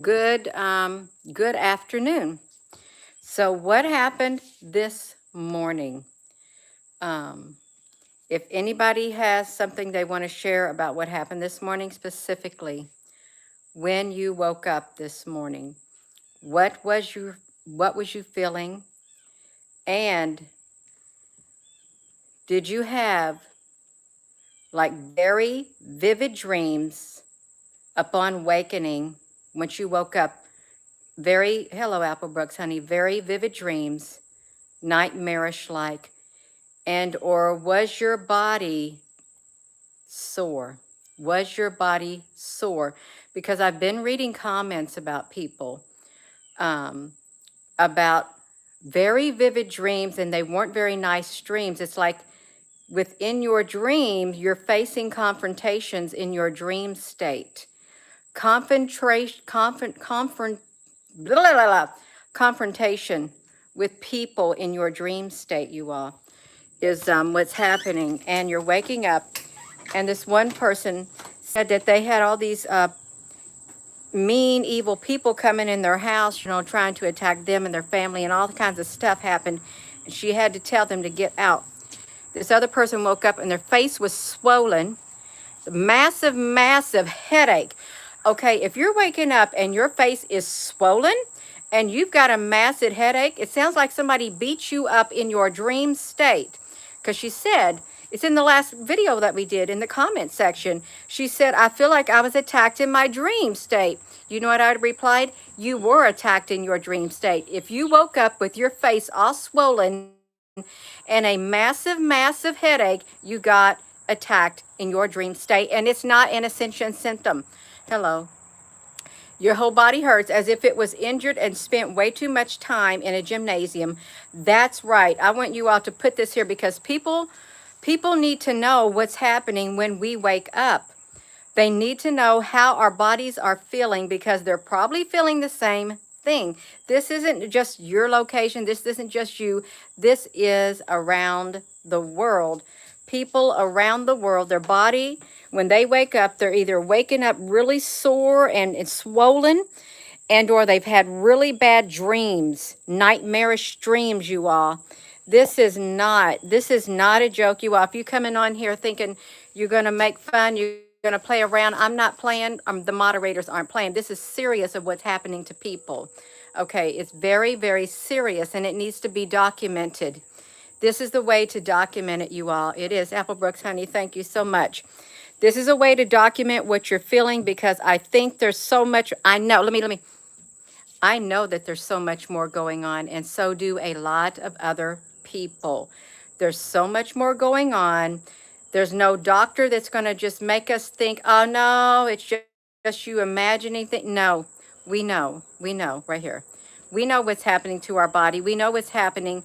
Good afternoon. So what happened this morning? Um, if anybody has something they want to share about what happened this morning, specifically when you woke up this morning, what was your what was you feeling? And did you have like very vivid dreams upon awakening once you woke up? Very, hello, Applebrooks, honey, very vivid dreams, nightmarish like. And or was your body sore? Was your body sore? Because I've been reading comments about people um, about very vivid dreams, and they weren't very nice dreams. It's like within your dream, you're facing confrontations in your dream state. Confrontation, blah, blah, blah, blah, confrontation with people in your dream state, you all, is what's happening. And you're waking up, and this one person said that they had all these mean, evil people coming in their house, trying to attack them and their family, and all kinds of stuff happened. And she had to tell them to get out. This other person woke up and their face was swollen, massive, massive headache. Okay, if you're waking up and your face is swollen and you've got a massive headache, it sounds like somebody beat you up in your dream state. Because she said, it's in the last video that we did in the comment section. She said, I feel like I was attacked in my dream state. You know what I replied? You were attacked in your dream state. If you woke up with your face all swollen and a massive, massive headache, you got attacked in your dream state, and it's not an ascension symptom. Hello. Your whole body hurts as if it was injured and spent way too much time in a gymnasium. That's right. I want you all to put this here because people need to know what's happening when we wake up. They need to know how our bodies are feeling because they're probably feeling the same thing. This isn't just your location. This isn't just you. This is around the world. People around the world, their body, when they wake up, they're either waking up really sore and swollen, and or they've had really bad dreams, nightmarish dreams, you all. This is not a joke, you all. If you coming on here thinking you're going to make fun, you're going to play around, I'm not playing. The moderators aren't playing. This is serious of what's happening to people. Okay, it's very, very serious, and it needs to be documented. This is the way to document it, you all. It is. Applebrooks, honey, thank you so much. This is a way to document what you're feeling because I think there's so much. I know. I know that there's so much more going on, and so do a lot of other people. There's so much more going on. There's no doctor that's going to just make us think, oh, no, it's just you imagining things. No, we know right here. We know what's happening to our body. We know what's happening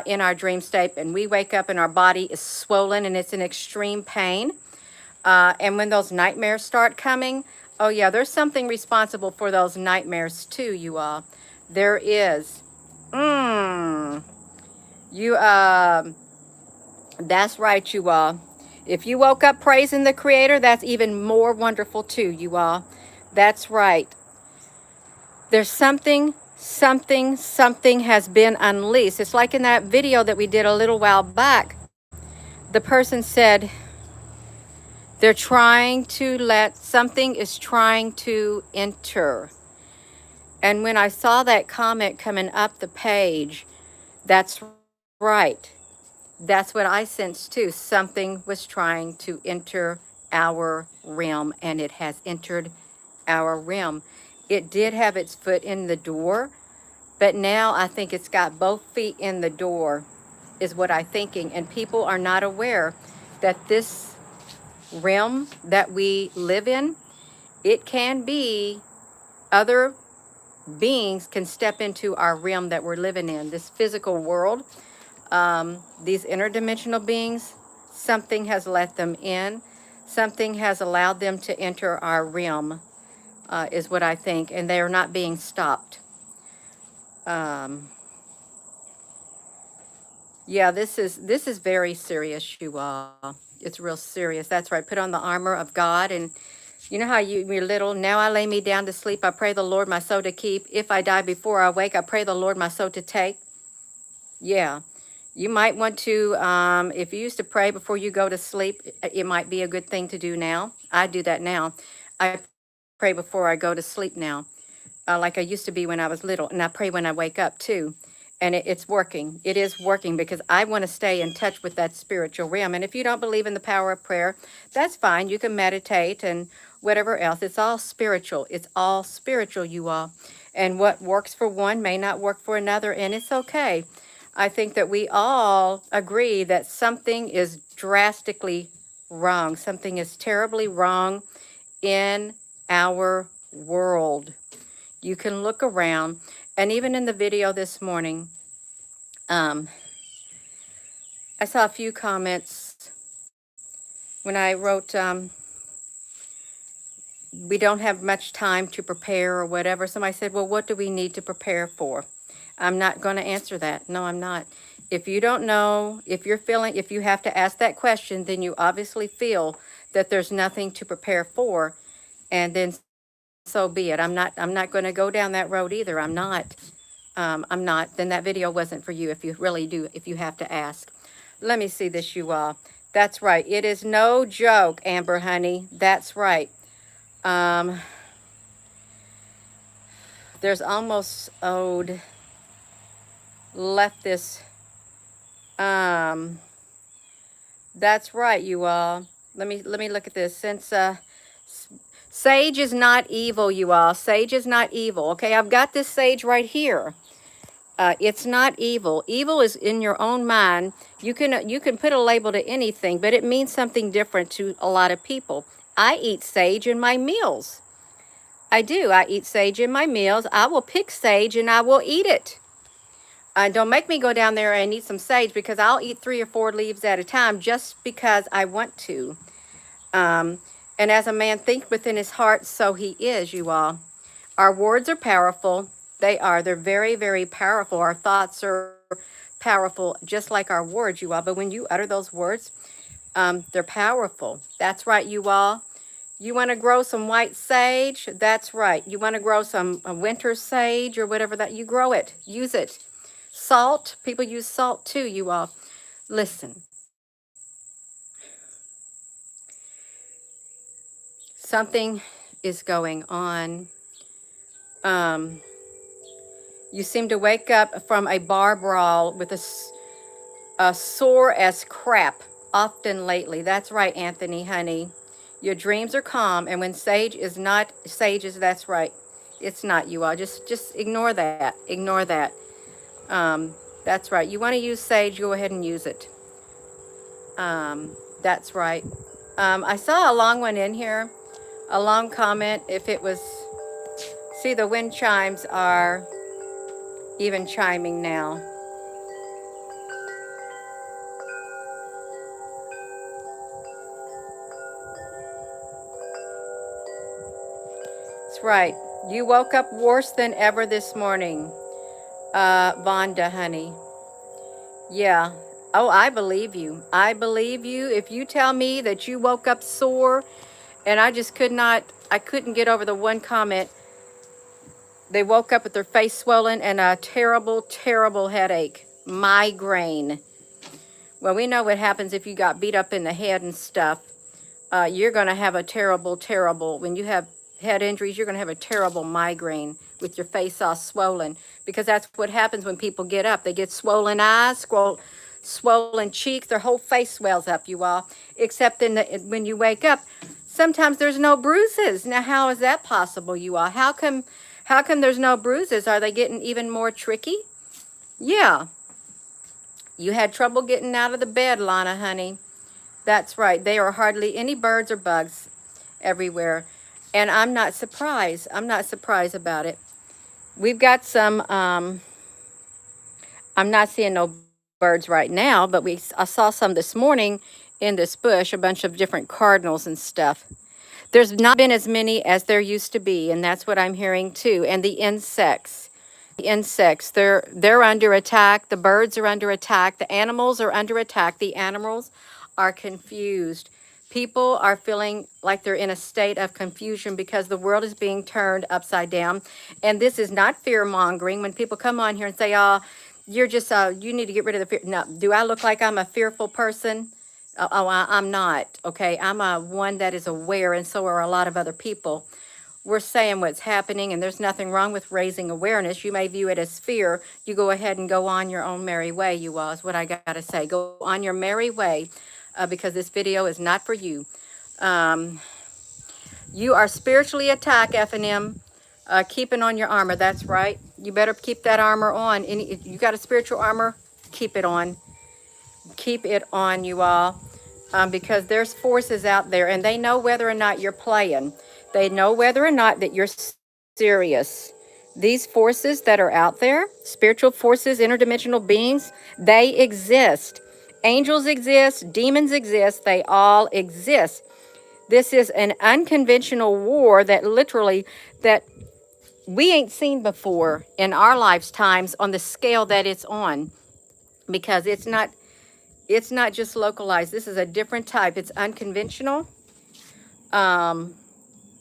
in our dream state, and we wake up and our body is swollen and it's in extreme pain. And when those nightmares start coming, oh yeah, there's something responsible for those nightmares too, you all. There is. You, that's right, you all. If you woke up praising the Creator, that's even more wonderful too, you all. That's right. There's something has been unleashed. It's like in that video that we did a little while back. The person said, they're trying to something is trying to enter. And when I saw that comment coming up the page, that's right. That's what I sensed too. Something was trying to enter our realm, and it has entered our realm. It did have its foot in the door, but now I think it's got both feet in the door, is what I'm thinking. And people are not aware that this realm that we live in, it can be other beings can step into our realm that we're living in, this physical world. These interdimensional beings, something has let them in. Something has allowed them to enter our realm, is what I think, and they are not being stopped. Yeah, this is very serious, you all. It's real serious. That's right. Put on the armor of God and You know how you're little, now I lay me down to sleep, I pray the Lord my soul to keep. If I die before I wake, I pray the Lord my soul to take. Yeah. You might want to, if you used to pray before you go to sleep, it might be a good thing to do now. I do that now. I pray before I go to sleep now, like I used to be when I was little. And I pray when I wake up too. And it's working. It is working because I want to stay in touch with that spiritual realm. And if you don't believe in the power of prayer, that's fine. You can meditate and whatever else. It's all spiritual. It's all spiritual, you all. And what works for one may not work for another, and it's okay. I think that we all agree that something is drastically wrong. Something is terribly wrong in our world. You can look around, and even in the video this morning, I saw a few comments when I wrote, we don't have much time to prepare or whatever. Somebody said, well, what do we need to prepare for? I'm not going to answer that. No, I'm not. If you don't know, if you're feeling, if you have to ask that question, then you obviously feel that there's nothing to prepare for, and then so be it. I'm not going to go down that road either. I'm not. Then that video wasn't for you if you really do, if you have to ask. Let me see this, you all. That's right. It is no joke, Amber honey. That's right. There's almost left this. That's right, you all. Let me look at this. Since sage is not evil, you all. Sage is not evil. Okay, I've got this sage right here. It's not evil. Evil is in your own mind. You can put a label to anything, but it means something different to a lot of people. I eat sage in my meals. I do. I eat sage in my meals. I will pick sage and I will eat it. Don't make me go down there and eat some sage, because I'll eat 3 or 4 leaves at a time just because I want to. And as a man thinks within his heart, so he is, you all. Our words are powerful. They are. They're very, very powerful. Our thoughts are powerful, just like our words, you all. But when you utter those words, they're powerful. That's right, you all. You want to grow some white sage? That's right. You want to grow some winter sage or whatever that, you grow it. Use it. Salt. People use salt too, you all. Listen. Something is going on. You seem to wake up from a bar brawl with a sore as crap often lately. That's right, Anthony, honey. Your dreams are calm, and when sage is not, that's right. It's not, you all. Just ignore that. Ignore that. That's right. You want to use sage, go ahead and use it. That's right. I saw a long one in here, a long comment. If it was, see, the wind chimes are even chiming now. That's right. You woke up worse than ever this morning, Vonda, honey. Yeah. Oh, I believe you. I believe you. If you tell me that you woke up sore, and I couldn't get over the one comment. They woke up with their face swollen and a terrible, terrible headache. Migraine. Well, we know what happens if you got beat up in the head and stuff. You're going to have a terrible, terrible, when you have head injuries, you're going to have a terrible migraine with your face all swollen, because that's what happens when people get up. They get swollen eyes, swollen cheeks, their whole face swells up, you all. Except when you wake up, sometimes there's no bruises. Now, how is that possible, you all? How come there's no bruises? Are they getting even more tricky? Yeah. You had trouble getting out of the bed, Lana, honey. That's right. There are hardly any birds or bugs everywhere. And I'm not surprised. I'm not surprised about it. We've got some, I'm not seeing no birds right now, but I saw some this morning in this bush, a bunch of different cardinals and stuff. There's not been as many as there used to be, and that's what I'm hearing too. And the insects. They're under attack. The birds are under attack. The animals are under attack. The animals are confused. People are feeling like they're in a state of confusion because the world is being turned upside down. And this is not fear mongering. When people come on here and say, oh, you're just, you need to get rid of the fear. No, do I look like I'm a fearful person? I'm not. Okay. I'm a one that is aware, and so are a lot of other people. We're saying what's happening, and there's nothing wrong with raising awareness. You may view it as fear. You go ahead and go on your own merry way, you all, is what I got to say. Go on your merry way, because this video is not for you. You are spiritually attacked, F&M. Keeping on your armor, that's right. You better keep that armor on. If you got a spiritual armor, keep it on. Keep it on, you all. Because there's forces out there, and they know whether or not you're playing. They know whether or not that you're serious. These forces that are out there, spiritual forces, interdimensional beings, they exist. Angels exist, demons exist, they all exist. This is an unconventional war that literally, that we ain't seen before in our lifetimes on the scale that it's on, because it's not just localized. This is a different type. It's unconventional.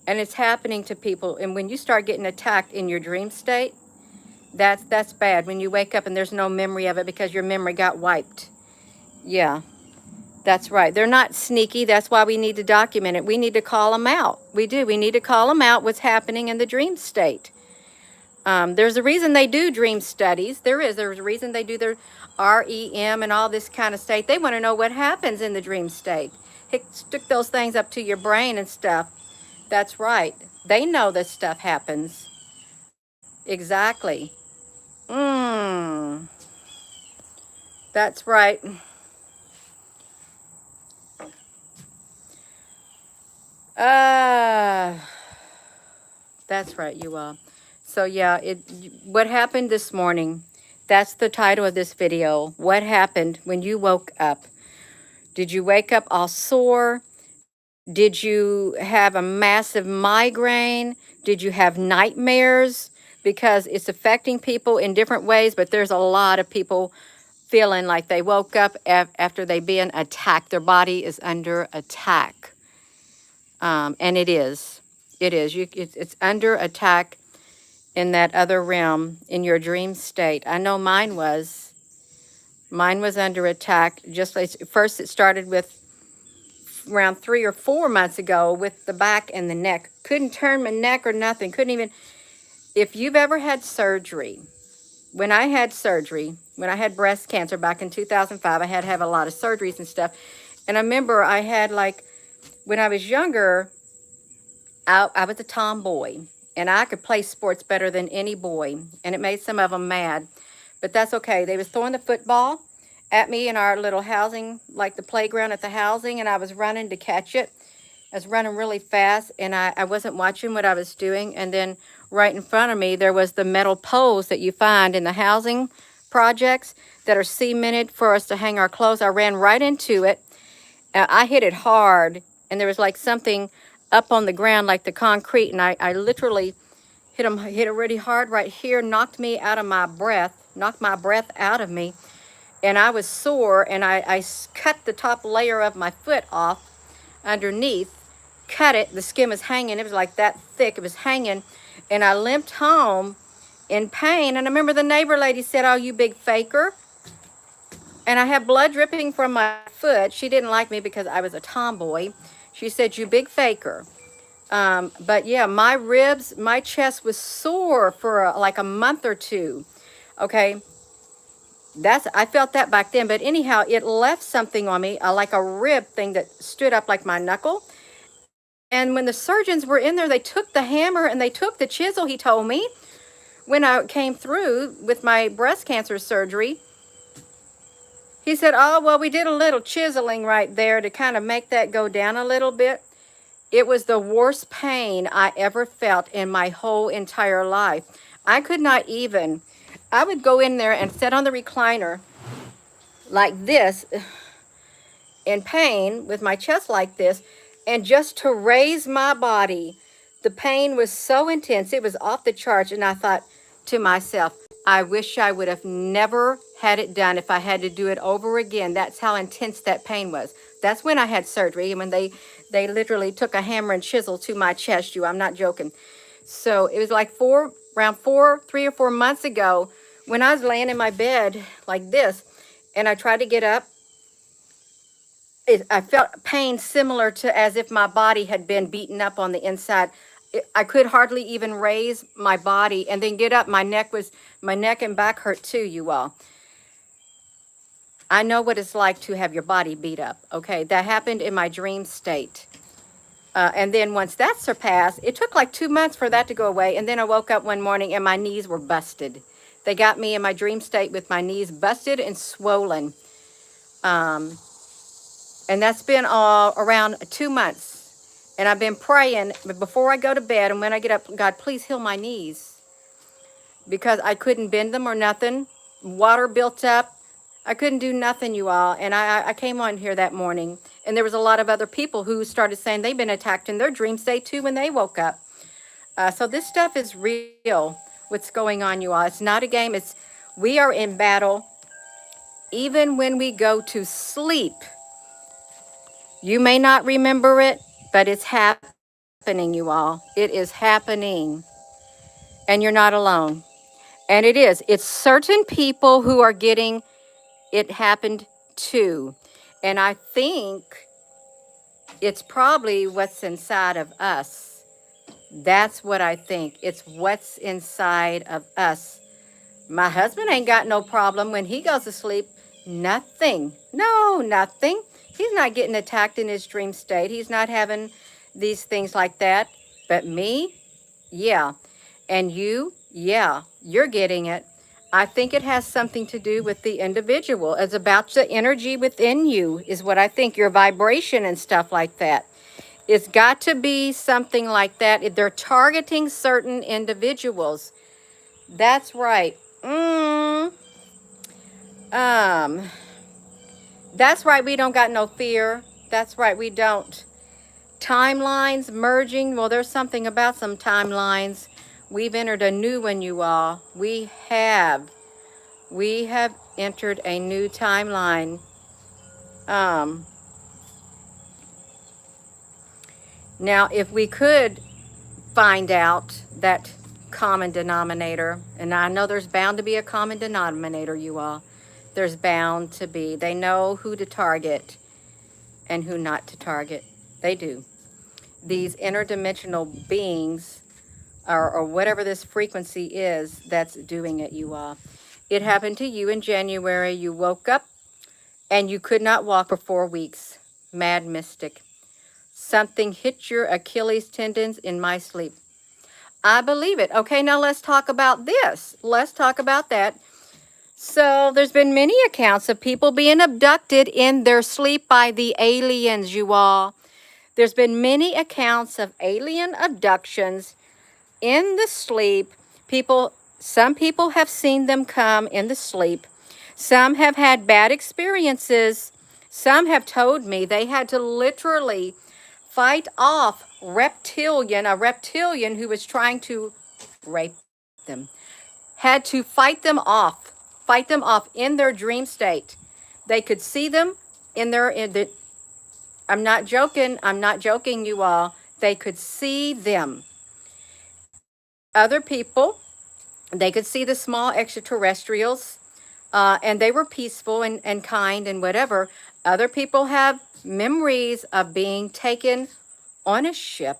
And it's happening to people. And when you start getting attacked in your dream state, that's bad. When you wake up and there's no memory of it because your memory got wiped. Yeah, that's right. They're not sneaky. That's why we need to document it. We need to call them out. We do. We need to call them out what's happening in the dream state. There's a reason they do dream studies. There's a reason they do their REM and all this kind of state. They want to know what happens in the dream state. Stick those things up to your brain and stuff. That's right. They know this stuff happens. Exactly. That's right. That's right, you all. So yeah, what happened this morning, that's the title of this video. What happened when you woke up? Did you wake up all sore? Did you have a massive migraine? Did you have nightmares? Because it's affecting people in different ways, but there's a lot of people feeling like they woke up after they've been attacked. Their body is under attack. And it is. It is. It's under attack in that other realm, in your dream state. I know mine was. Mine was under attack. Just like, first it started with around 3 or 4 months ago with the back and the neck. Couldn't turn my neck or nothing. Couldn't even. If you've ever had surgery, when I had surgery, when I had breast cancer back in 2005, I had to have a lot of surgeries and stuff. And I remember I had, like, when I was younger, I was a tomboy, and I could play sports better than any boy, and it made some of them mad. But that's okay. They was throwing the football at me in our little housing, like the playground at the housing, and I was running to catch it. I was running really fast, and I wasn't watching what I was doing. And then right in front of me, there was the metal poles that you find in the housing projects that are cemented for us to hang our clothes. I ran right into it. I hit it hard, and there was like something up on the ground, like the concrete, and I literally hit it really hard right here, knocked me out of my breath, knocked my breath out of me, and I was sore, and I cut the top layer of my foot off underneath, cut it, the skin was hanging, it was like that thick, it was hanging, and I limped home in pain. And I remember the neighbor lady said, "Oh, you big faker." And I have blood dripping from my foot. She didn't like me because I was a tomboy. She said, "You big faker." But yeah, my ribs, my chest was sore for like a month or two. Okay. I felt that back then. But anyhow, it left something on me, like a rib thing that stood up like my knuckle. And when the surgeons were in there, they took the hammer and they took the chisel, he told me, when I came through with my breast cancer surgery. He said, "Oh, well, we did a little chiseling right there to kind of make that go down a little bit." It was the worst pain I ever felt in my whole entire life. I could not even, I would go in there and sit on the recliner like this in pain with my chest like this, and just to raise my body, the pain was so intense, it was off the charts. And I thought to myself, I wish I would have never had it done if I had to do it over again. That's how intense that pain was. That's when I had surgery, and when they literally took a hammer and chisel to my chest. I'm not joking. So it was like around 3 or 4 months ago, when I was laying in my bed like this, and I tried to get up. I felt pain similar to as if my body had been beaten up on the inside. I could hardly even raise my body and then get up. My neck and back hurt too, you all. I know what it's like to have your body beat up. Okay, that happened in my dream state. And then once that surpassed, it took like 2 months for that to go away. And then I woke up one morning and my knees were busted. They got me in my dream state with my knees busted and swollen. And that's been all around 2 months. And I've been praying before I go to bed and when I get up, God, please heal my knees. Because I couldn't bend them or nothing. Water built up. I couldn't do nothing, you all. And I came on here that morning. And there was a lot of other people who started saying they've been attacked in their dream state too when they woke up. So this stuff is real, what's going on, you all. It's not a game. We are in battle. Even when we go to sleep. You may not remember it, but it's happening, you all. It is happening. And you're not alone. And it is. It's certain people who are getting it happened to. And I think it's probably what's inside of us. That's what I think. It's what's inside of us. My husband ain't got no problem when he goes to sleep. Nothing. No, nothing. He's not getting attacked in his dream state. He's not having these things like that. But me, yeah. And you, yeah, you're getting it. I think it has something to do with the individual. It's about the energy within you is what I think, your vibration and stuff like that. It's got to be something like that. They're targeting certain individuals. That's right. That's right. We don't got no fear. That's right. We don't. Timelines merging. Well, there's something about some timelines. We've entered a new one, you all. We have entered a new timeline. Now, if we could find out that common denominator, and I know there's bound to be a common denominator, you all. There's bound to be. They know who to target and who not to target. They do. These interdimensional beings, or whatever this frequency is that's doing it, you all. It happened to you in January. You woke up and you could not walk for 4 weeks. Mad mystic. Something hit your Achilles tendons in my sleep. I believe it. Okay, now let's talk about this. Let's talk about that. So there's been many accounts of people being abducted in their sleep by the aliens, you all. There's been many accounts of alien abductions in the sleep. Some people have seen them come in the sleep. Some have had bad experiences. Some have told me they had to literally fight off a reptilian who was trying to rape them. Had to fight them off in their dream state. They could see them I'm not joking, you all. They could see them. Other people, they could see the small extraterrestrials, and they were peaceful and kind and whatever. Other people have memories of being taken on a ship.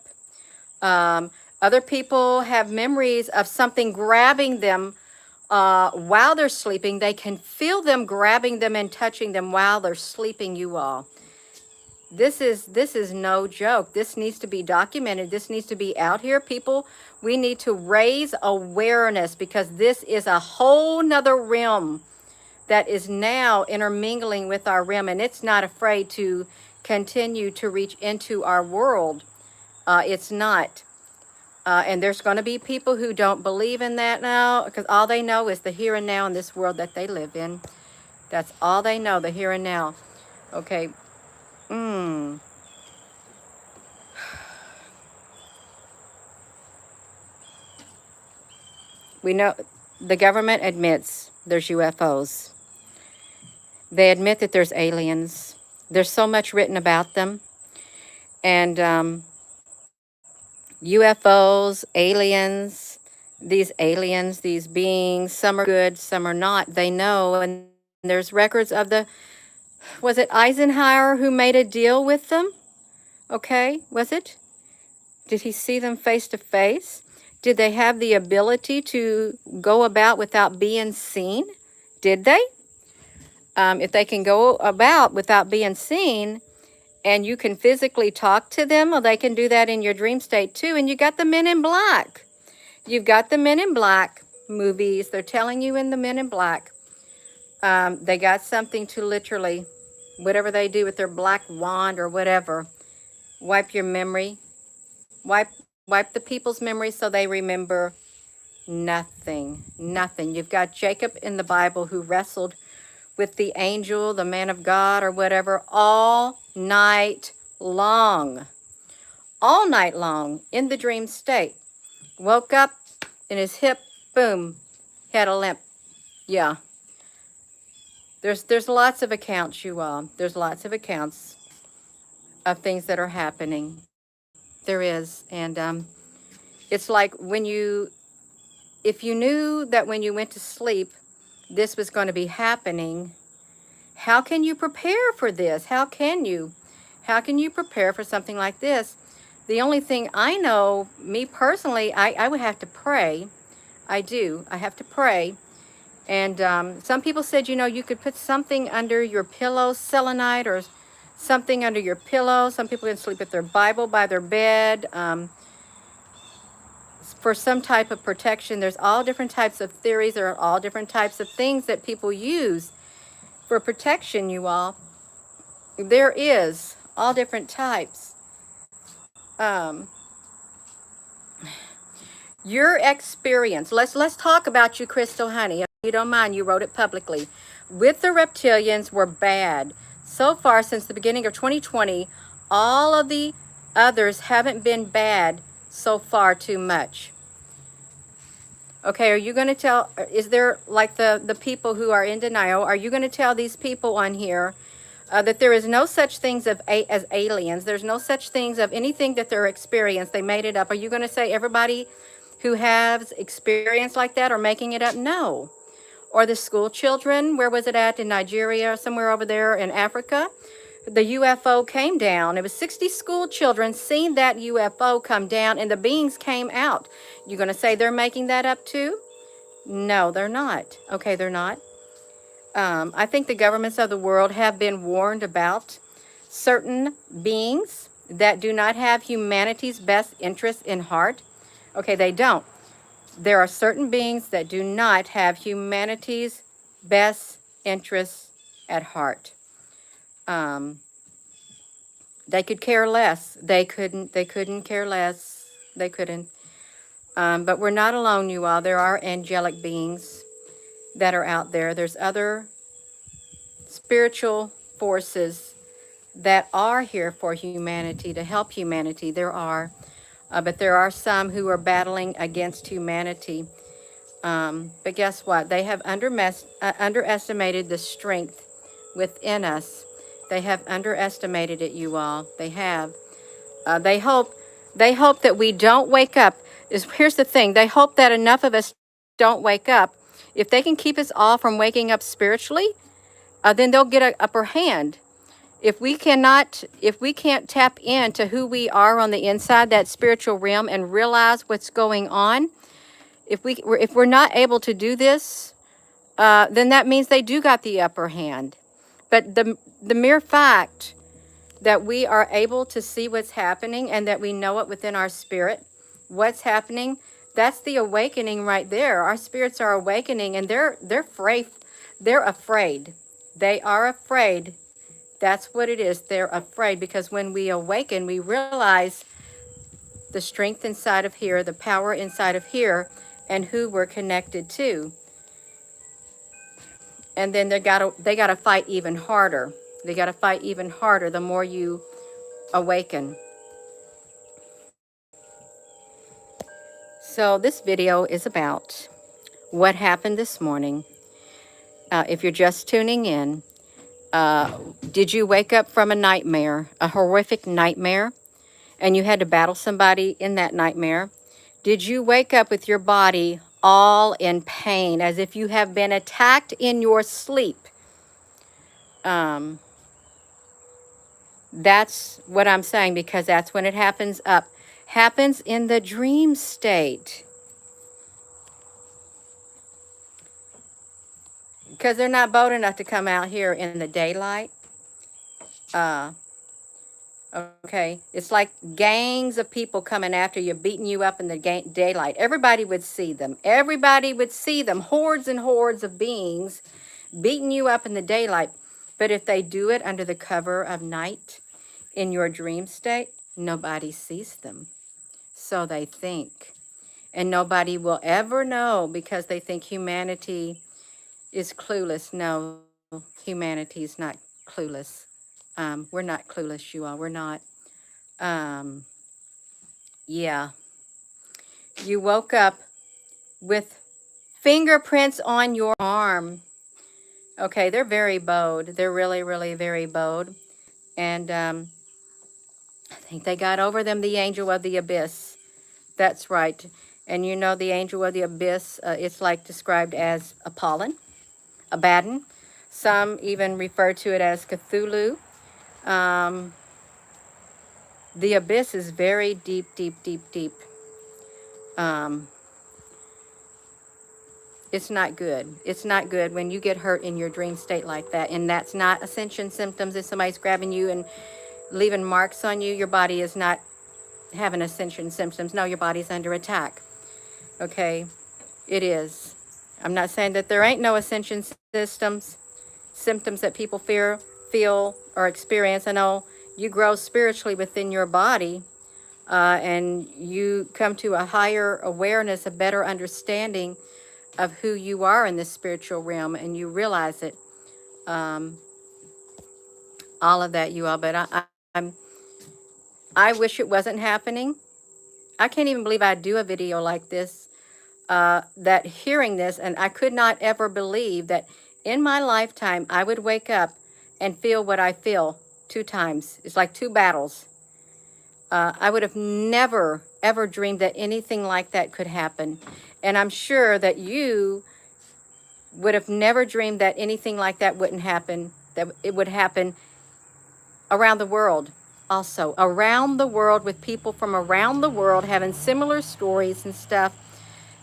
Other people have memories of something grabbing them while they're sleeping. They can feel them grabbing them and touching them while they're sleeping, you all. This is no joke. This needs to be documented. This needs to be out here, people. We need to raise awareness because this is a whole nother realm that is now intermingling with our realm, and it's not afraid to continue to reach into our world. It's not. And there's going to be people who don't believe in that now because all they know is the here and now in this world that they live in. That's all they know, the here and now. Okay. We know the government admits there's UFOs. They admit that there's aliens. There's so much written about them. And UFOs, aliens, these beings, some are good, some are not. They know, and there's records of was it Eisenhower who made a deal with them? Okay, was it? Did he see them face to face? Did they have the ability to go about without being seen? Did they? If they can go about without being seen and you can physically talk to them, well, they can do that in your dream state too. And you got the Men in Black. You've got the Men in Black movies. They're telling you in the Men in Black. They got something to literally, whatever they do with their black wand or whatever, wipe your memory. Wipe the people's memory so they remember nothing. Nothing. You've got Jacob in the Bible who wrestled with the angel, the man of God, or whatever, all night long. All night long in the dream state. Woke up and his hip, boom, had a limp. Yeah. There's lots of accounts, you all. There's lots of accounts of things that are happening. There is. And it's like if you knew that when you went to sleep, this was going to be happening, how can you prepare for this? How can you prepare for something like this? The only thing I know, me personally, I would have to pray. I do. I have to pray. And some people said, you could put something under your pillow, selenite or something under your pillow. Some people can sleep with their Bible by their bed for some type of protection. There's all different types of theories. There are all different types of things that people use for protection, you all. There is all different types. Your experience. Let's talk about you, Crystal Honey. If you don't mind, you wrote it publicly. With the reptilians were bad. So far, since the beginning of 2020, all of the others haven't been bad so far too much. Okay, are you going to tell, is there like the people who are in denial, are you going to tell these people on here that there is no such things as aliens? There's no such things of anything that they're experienced. They made it up. Are you going to say everybody who has experience like that are making it up? No. Or the school children, where was it at, in Nigeria, somewhere over there in Africa? The UFO came down. It was 60 school children seen that UFO come down and the beings came out. You going to say they're making that up too? No, they're not. Okay, they're not. I think the governments of the world have been warned about certain beings that do not have humanity's best interest in heart. Okay, they don't. There are certain beings that do not have humanity's best interests at heart. They could care less. They couldn't care less. They couldn't. But we're not alone, you all. There are angelic beings that are out there. There's other spiritual forces that are here for humanity, to help humanity. There are. But there are some who are battling against humanity. But guess what? They have underestimated the strength within us. They have underestimated it, you all. They have. They hope that we don't wake up. Here's the thing. They hope that enough of us don't wake up. If they can keep us all from waking up spiritually, then they'll get an upper hand. If we can't tap into who we are on the inside, that spiritual realm, and realize what's going on, if we're not able to do this, then that means they do got the upper hand. But the mere fact that we are able to see what's happening and that we know it within our spirit, what's happening, that's the awakening right there. Our spirits are awakening, and they're afraid. They're afraid. They are afraid. That's what it is. They're afraid, because when we awaken, we realize the strength inside of here, the power inside of here, and who we're connected to. And then they gotta fight even harder. They gotta fight even harder the more you awaken. So this video is about what happened this morning. If you're just tuning in, Did you wake up from a nightmare, a horrific nightmare, and you had to battle somebody in that nightmare? Did you wake up with your body all in pain, as if you have been attacked in your sleep? That's what I'm saying, because that's when it happens in the dream state. Because they're not bold enough to come out here in the daylight. Okay, it's like gangs of people coming after you, beating you up in the daylight. Everybody would see them. Everybody would see them. Hordes and hordes of beings beating you up in the daylight. But if they do it under the cover of night in your dream state, nobody sees them. So they think. And nobody will ever know, because they think humanity is clueless. No, humanity is not clueless. We're not clueless, you all. We're not. Yeah. You woke up with fingerprints on your arm. Okay, they're very bold. They're really, really very bold. And I think they got over them, the angel of the abyss. That's right. And you know the angel of the abyss, it's like described as Apollon, Abaddon. Some even refer to it as Cthulhu. The abyss is very deep, deep, deep, deep. It's not good. It's not good when you get hurt in your dream state like that. And that's not ascension symptoms. If somebody's grabbing you and leaving marks on you, your body is not having ascension symptoms. No, your body's under attack. Okay? It is. I'm not saying that there ain't no ascension symptoms that people feel, or experience. I know you grow spiritually within your body, and you come to a higher awareness, a better understanding of who you are in this spiritual realm, and you realize it. All of that, you all. But I wish it wasn't happening. I can't even believe I do a video like this. That hearing this, and I could not ever believe that in my lifetime I would wake up and feel what I feel 2 times. It's like 2 battles. I would have never, ever dreamed that anything like that could happen. And I'm sure that you would have never dreamed that anything like that wouldn't happen, that it would happen around the world. Also, around the world, with people from around the world having similar stories and stuff.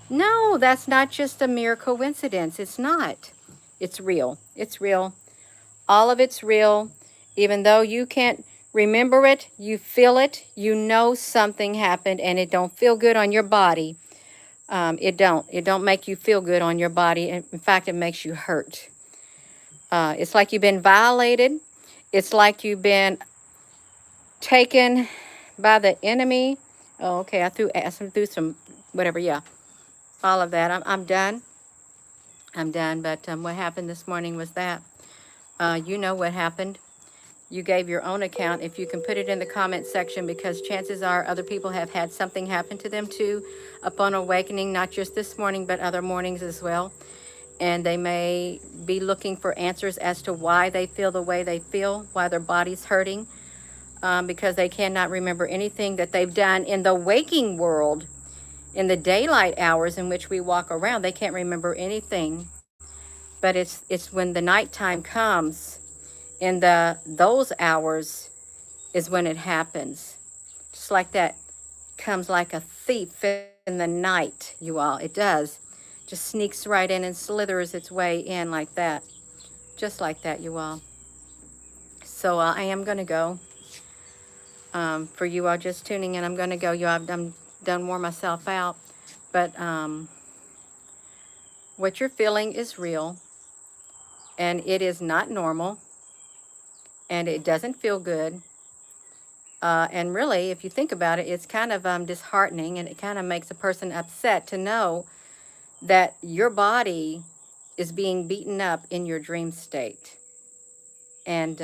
No, that's not just a mere coincidence. It's not. It's real. It's real. All of it's real. Even though you can't remember it, you feel it, you know something happened, and it don't feel good on your body. It don't make you feel good on your body. In fact, it makes you hurt. It's like you've been violated. It's like you've been taken by the enemy. Oh, okay, I threw some, whatever, yeah. All of that. I'm done. I'm done. But what happened this morning was that. You know what happened. You gave your own account. If you can put it in the comment section, because chances are other people have had something happen to them too upon awakening, not just this morning, but other mornings as well. And they may be looking for answers as to why they feel the way they feel, why their body's hurting, because they cannot remember anything that they've done in the waking world, in the daylight hours in which we walk around. They can't remember anything. But it's when the nighttime comes, in those hours is when it happens. Just like that, comes like a thief in the night, you all. It does. Just sneaks right in and slithers its way in like that. Just like that, you all. So I am going to go. For you all just tuning in, I'm going to go. You all, I'm done wore myself out. But what you're feeling is real. And it is not normal. And it doesn't feel good. And really, if you think about it, it's kind of disheartening, and it kind of makes a person upset to know that your body is being beaten up in your dream state. And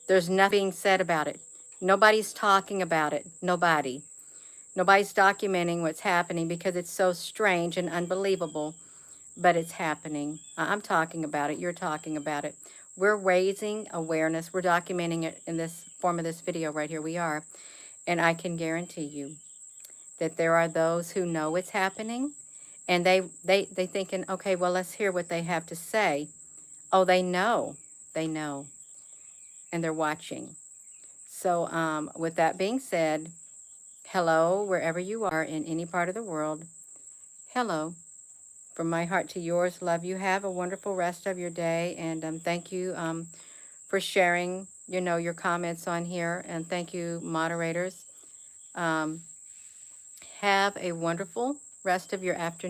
there's nothing said about it. Nobody's talking about it. Nobody. Nobody's documenting what's happening because it's so strange and unbelievable. But it's happening. I'm talking about it. You're talking about it. we're raising awareness. We're documenting it in this form of this video right here. We are. And I can guarantee you that there are those who know it's happening, and they thinking, okay, well, let's hear what they have to say. Oh, they know, and they're watching. So with that being said, hello, wherever you are in any part of the world. Hello. From my heart to yours, love you. Have a wonderful rest of your day, and thank you for sharing, your comments on here, and thank you, moderators. Um, have a wonderful rest of your afternoon.